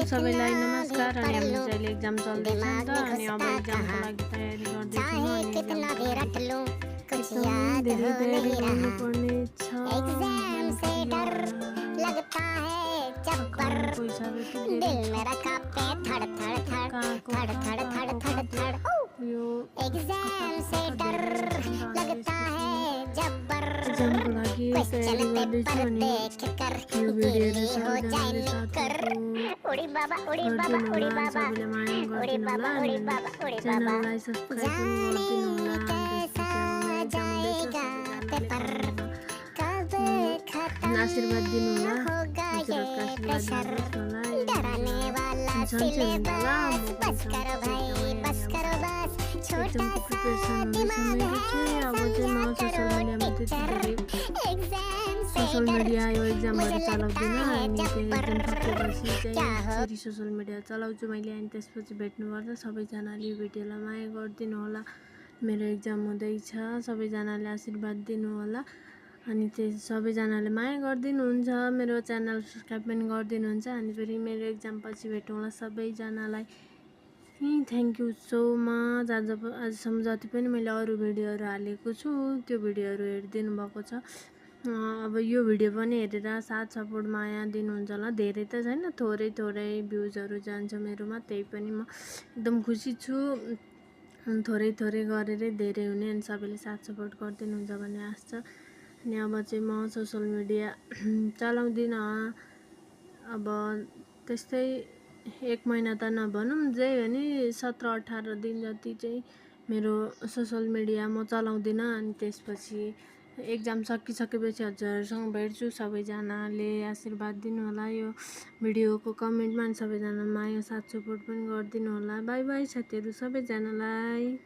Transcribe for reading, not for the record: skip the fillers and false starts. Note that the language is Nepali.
सबैलाई नमस्कार। अनि हाम्रो चाहिँ एक्जाम चल्दैछ नि त, अनि अब एक्जामको लागि तयारी गर्दैछौँ। अनि एकदम धेरै तयारी गर्नुपर्ने छ। पैसाहरू एक्जामको लागि तयारी गर्दैछु। अनि यो भिडियोहरू सबैजनाले सबैले माया गरिदिनु होला। अनि च्यानललाई सब्सक्राइब पनि गरिदिनु होला। आशीर्वाद दिनु होला। सोशल मिडिया यो एक्जामहरू चलाउँदिनँ। अनि एकदम थकेपछि चाहिँ फेरि सोशल मिडिया चलाउँछु मैले। अनि त्यसपछि भेट्नुपर्दा सबैजनाले यो भिडियोलाई माया गरिदिनु होला। मेरो एक्जाम हुँदैछ, सबैजनाले आशीर्वाद दिनु होला। अनि त्यो सबैजनाले माया गरिदिनुहुन्छ। मेरो च्यानल सब्सक्राइब पनि गरिदिनुहुन्छ। अनि फेरि मेरो एक्जाम पछि भेटौँ होला सबैजनालाई। Thank you so much. आजसम्म जति पनि मैले अरू भिडियोहरू हालेको छु त्यो भिडियोहरू हेरिदिनु भएको छ। अब यो भिडियो पनि हेरेर साथ सपोर्ट माया दिनुहुन्छ होला। धेरै त छैन, थोरै थोरै भ्युजहरू जान्छ मेरोमा, त्यही पनि म एकदम खुसी छु। थोरै थोरै गरेरै धेरै हुने। अनि सबैले साथ सपोर्ट गरिदिनुहुन्छ भन्ने आश छ। अनि अब चाहिँ म सोसल मिडिया चलाउँदिनँ। अब त्यस्तै 1 महिना त नभनौँ, जे भने 17-18 दिन जति चाहिँ मेरो सोसल मिडिया म चलाउँदिनँ। अनि त्यसपछि एक्जाम सकिसकेपछि हजुरहरूसँग भेट्छु। सबैजनाले आशीर्वाद दिनु होला यो भिडियोको कमेन्टमा। अनि सबैजना माया साथ सपोर्ट पनि गरिदिनु होला। बाई बाई साथीहरू सबैजनालाई।